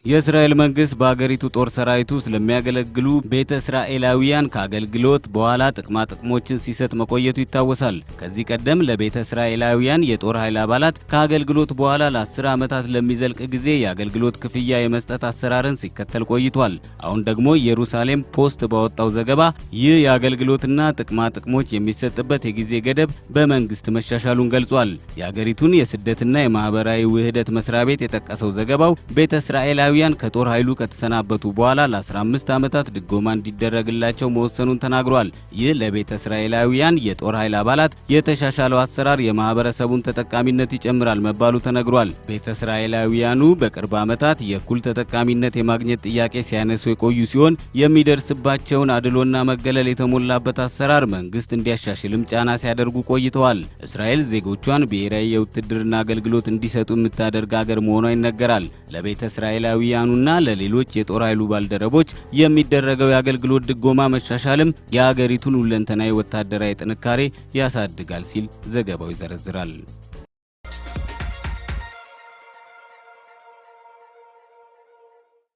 የእስራኤል መንግስት በአገሪቱ ጦር ሰራዊት ውስጥ ለሚያገለግሉ ቤተ እስራኤላውያን ከአገልግሎት በኋላ ጥቅማ ጥቅሞችን ሲሰጥ መቆየቱ ይታወሳል። ከዚህ ቀደም ለቤተ እስራኤላውያን የጦር ኃይል አባላት ከአገልግሎት በኋላ ለ10 ዓመታት ለሚዘልቅ ጊዜ የአገልግሎት ክፍያ የመስጠት አሰራርን ሲከተል ቆይቷል። አሁን ደግሞ ኢየሩሳሌም ፖስት ባወጣው ዘገባ ይህ የአገልግሎትና ጥቅማ ጥቅሞች የሚሰጥበት የጊዜ ገደብ በመንግስት መሻሻሉን ገልጿል። የአገሪቱን የስደትና የማህበራዊ ውህደት መስሪያ ቤት የጠቀሰው ዘገባው ቤተ እስራኤላውያን ከጦር ኃይሉ ከተሰናበቱ በኋላ ለ15 ዓመታት ድጎማ እንዲደረግላቸው መወሰኑን ተናግሯል። ይህ ለቤተ እስራኤላውያን የጦር ኃይል አባላት የተሻሻለው አሰራር የማህበረሰቡን ተጠቃሚነት ይጨምራል መባሉ ተነግሯል። ቤተ እስራኤላውያኑ በቅርብ ዓመታት የእኩል ተጠቃሚነት የማግኘት ጥያቄ ሲያነሱ የቆዩ ሲሆን የሚደርስባቸውን አድሎና መገለል የተሞላበት አሰራር መንግስት እንዲያሻሽልም ጫና ሲያደርጉ ቆይተዋል። እስራኤል ዜጎቿን ብሔራዊ የውትድርና አገልግሎት እንዲሰጡ የምታደርግ አገር መሆኗ ይነገራል። ለቤተ እስራኤላውያኑና ለሌሎች የጦር ኃይሉ ባልደረቦች የሚደረገው የአገልግሎት ድጎማ መሻሻልም የአገሪቱን ሁለንተናዊ ወታደራዊ ጥንካሬ ያሳድጋል ሲል ዘገባው ይዘረዝራል።